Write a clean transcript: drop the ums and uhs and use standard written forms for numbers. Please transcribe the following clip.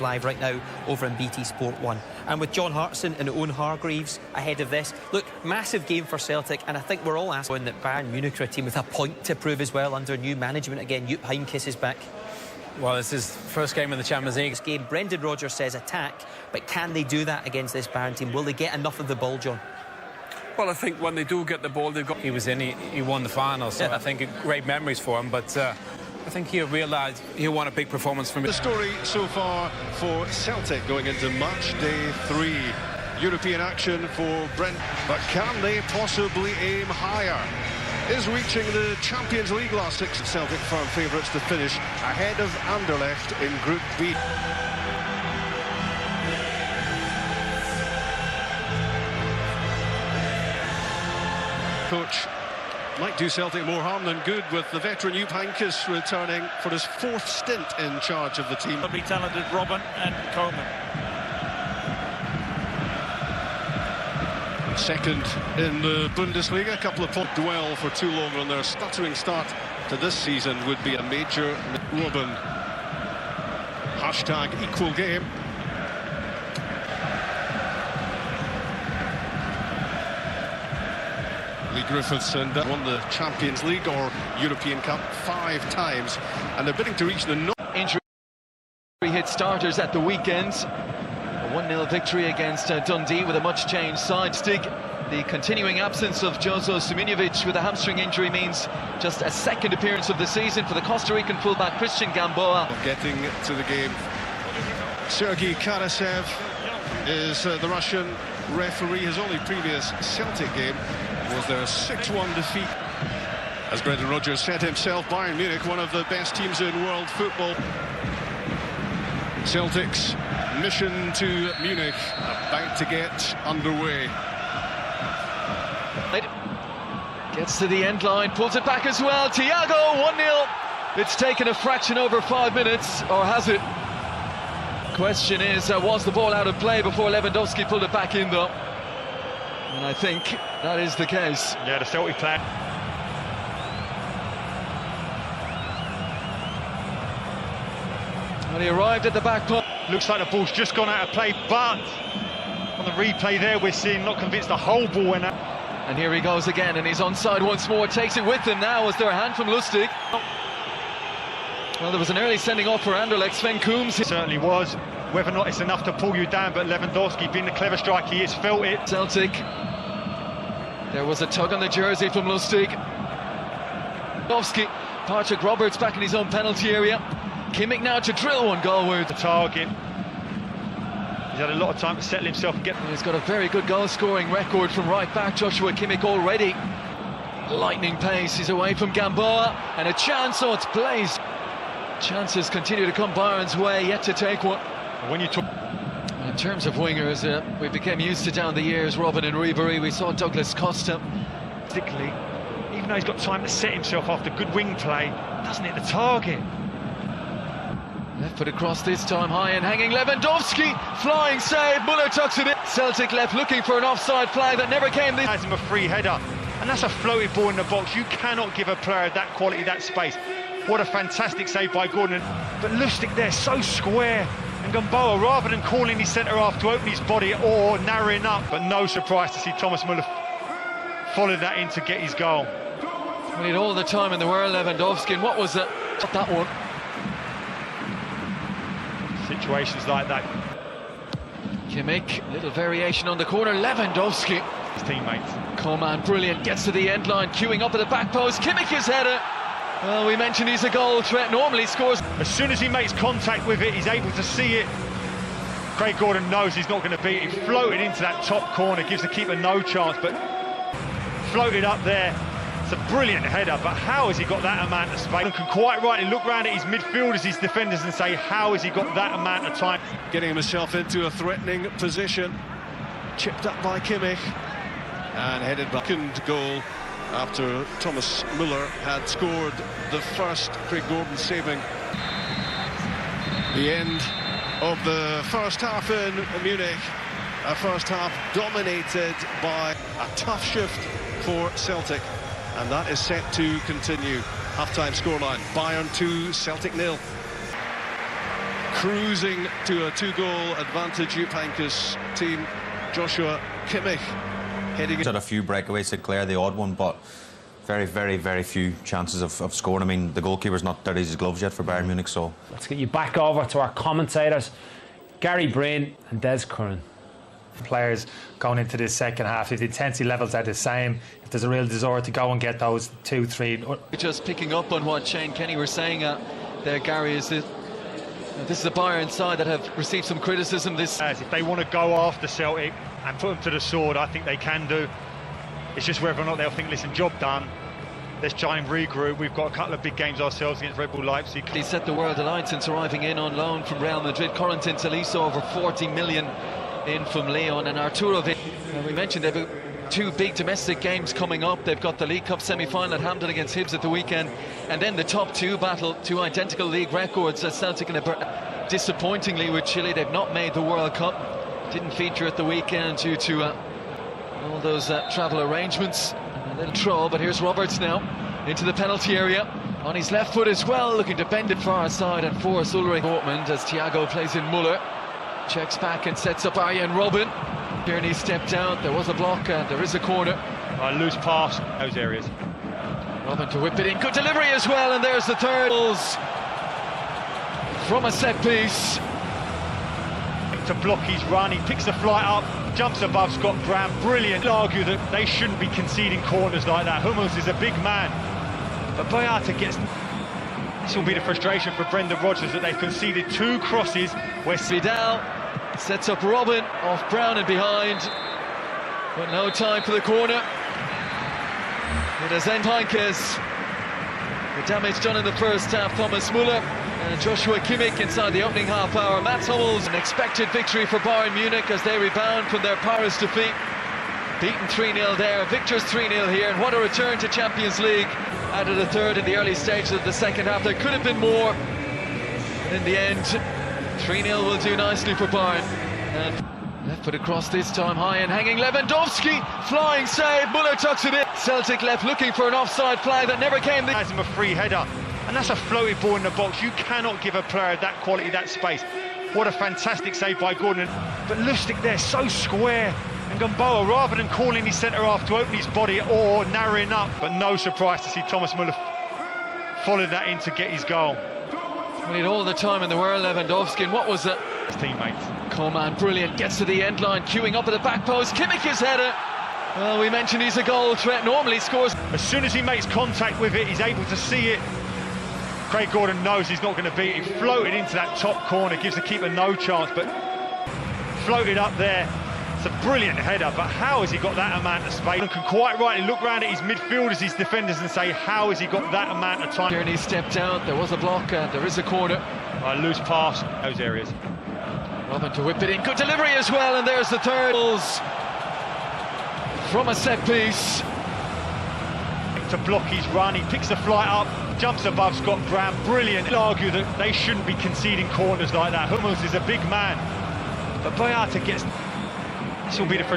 Live right now over in BT Sport 1. And with John Hartson and Owen Hargreaves ahead of this, look, massive game for Celtic, and I think we're all asking that Bayern Munich are a team with a point to prove as well under new management again. Jupp Heynckes is back. Well, this is first game in the Champions League. This game, Brendan Rodgers says attack, but can they do that against this Bayern team? Will they get enough of the ball, John? Well, I think when they do get the ball, they've got... He was in, he won the final, so I think great memories for him, but I think he'll realise he'll want a big performance from it. The story so far for Celtic going into match day 3. European action for Brent, but can they possibly aim higher? Is reaching the Champions League last 6 Celtic firm favourites to finish ahead of Anderlecht in Group B. Coach might do Celtic more harm than good, with the veteran Jupp Heynckes returning for his 4th stint in charge of the team. Probably talented Robin and Coleman. Second in the Bundesliga, a couple of points dwell for too long on their stuttering start to this season would be a major. Robin, hashtag equal game. Lee Griffiths and won the Champions League or European Cup 5 times, and they're bidding to reach the injury hit starters at the weekend. A 1-0 victory against Dundee with a much changed side. Stig, the continuing absence of Jozo Simunjevic with a hamstring injury means just a second appearance of the season for the Costa Rican fullback Christian Gamboa. Getting to the game, Sergei Karasev is the Russian referee. His only previous Celtic game was their 6-1 defeat. As Brendan Rodgers said himself, Bayern Munich, one of the best teams in world football. Celtic's mission to Munich about to get underway. Gets to the end line, pulls it back as well. Thiago, 1-0. It's taken a fraction over 5 minutes, or has it? Question is, was the ball out of play before Lewandowski pulled it back in, though? And I think that is the case. Yeah, the Celtic player. And he arrived at the back post. Looks like the ball's just gone out of play, but on the replay there we're seeing, not convinced the whole ball went out. And here he goes again, and he's onside once more. Takes it with him now. Was there a hand from Lustig? Well, there was an early sending off for Anderlecht. Sven Coombs. It certainly was. Whether or not it's enough to pull you down, but Lewandowski, being the clever striker he is, felt it. Celtic. There was a tug on the jersey from Lustig. Patrick Roberts back in his own penalty area. Kimmich now to drill one goalward. The target. He's had a lot of time to settle himself and get... He's got a very good goal-scoring record from right back Joshua Kimmich already. Lightning pace, he's away from Gamboa, and a chance, oh, it's Blaze. Chances continue to come Bayern's way, yet to take one. When you talk... In terms of wingers, we became used to down the years, Robin and Ribery. We saw Douglas Costa. Particularly, even though he's got time to set himself after good wing play, doesn't hit the target. Left foot across this time, high and hanging. Lewandowski, flying save. Muller tucks it in. Celtic left looking for an offside flag that never came. Has him a free header, and that's a floated ball in the box. You cannot give a player that quality, that space. What a fantastic save by Gordon. But Lustig there, so square. And Gamboa, rather than calling his centre-half to open his body or narrowing up, but no surprise to see Thomas Muller follow that in to get his goal. We need all the time in the world, Lewandowski, and what was it? Not that one. Situations like that. Kimmich, little variation on the corner. Lewandowski. His teammates. Coman, brilliant, gets to the end line, queuing up at the back post. Kimmich's header. Well, we mentioned he's a goal threat, normally scores. As soon as he makes contact with it, he's able to see it. Craig Gordon knows he's not going to beat it. He floated into that top corner, gives the keeper no chance, but floated up there. It's a brilliant header, but how has he got that amount of space? He can quite rightly look round at his midfielders, his defenders, and say, how has he got that amount of time? Getting himself into a threatening position. Chipped up by Kimmich and headed back. Second goal after Thomas Muller had scored the first. Craig Gordon saving. The end of the first half in Munich. A first half dominated by a tough shift for Celtic. And that is set to continue. Half-time scoreline, Bayern 2, Celtic 0. cruising to a 2-goal advantage. Jupank's team, Joshua Kimmich, heading Had a few breakaways to clear the odd one, but very few chances of scoring. I mean, the goalkeeper's not dirty his gloves yet for Bayern Munich, so... Let's get you back over to our commentators, Gary Breen and Des Curran. Players going into this second half, if the intensity levels are the same, if there's a real desire to go and get those 2-3... Just picking up on what Shane Kenny were saying there, Gary, is that this is a Bayern side that have received some criticism. If they want to go after Celtic and put them to the sword, I think they can do. It's just whether or not they'll think, listen, job done, let's try and regroup. We've got a couple of big games ourselves against Red Bull Leipzig. He set the world alight since arriving in on loan from Real Madrid. Corentin Tolisso over 40 million in from Leon, and Arturo we mentioned they've got two big domestic games coming up. They've got the League Cup semi-final at Hampden against Hibs at the weekend, and then the top two battle, two identical league records at Celtic and disappointingly with Chile. They've not made the World Cup, didn't feature at the weekend due to all those travel arrangements. A little throw, but here's Roberts now into the penalty area on his left foot as well, looking to bend it far side and force Ulrich Dortmund as Thiago plays in Muller. Checks back and sets up Arjen Robben. Tierney stepped out, there was a block and there is a corner. Loose pass, those areas. Robben to whip it in, good delivery as well, and there's the third. From a set piece. To block his run, he picks the flight up, jumps above Scott Brown, brilliant. I'd argue that they shouldn't be conceding corners like that. Hummels is a big man, but Boyata gets... This will be the frustration for Brendan Rodgers, that they've conceded two crosses where Vidal sets up Robben off Brown and behind, but no time for the corner. It is Heynckes. The damage done in the first half. Thomas Muller and Joshua Kimmich inside the opening half hour. Mats Hummels, an expected victory for Bayern Munich as they rebound from their Paris defeat. Beaten 3-0 there, Victor's 3-0 here, and what a return to Champions League. Added a third in the early stages of the second half. There could have been more. In the end, 3-0 will do nicely for Bayern. And left foot across this time, high and hanging. Lewandowski, flying save, Muller tucks it in. Celtic left looking for an offside flag that never came. Has him a free header, and that's a floated ball in the box. You cannot give a player that quality, that space. What a fantastic save by Gordon. But Lustig there, so square. And Gamboa, rather than calling his centre-half to open his body or narrowing up, but no surprise to see Thomas Muller follow that in to get his goal. We need all the time in the world, Lewandowski, and what was it? His teammates. Coman, brilliant, gets to the end line, queuing up at the back post, Kimmich's header. Well, we mentioned he's a goal threat, normally scores. As soon as he makes contact with it, he's able to see it. Craig Gordon knows he's not going to beat it. He floated into that top corner, gives the keeper no chance, but floated up there. It's a brilliant header, but how has he got that amount of space? And can quite rightly look round at his midfielders, his defenders, and say, how has he got that amount of time? Tierney stepped out, there was a block, and there is a corner. Loose pass, those areas. Robben to whip it in, good delivery as well, and there's the third. From a set piece. To block his run, he picks the flight up, jumps above Scott Brown, brilliant. I'd argue that they shouldn't be conceding corners like that. Hummels is a big man, but Boyata gets... This will be the frustration.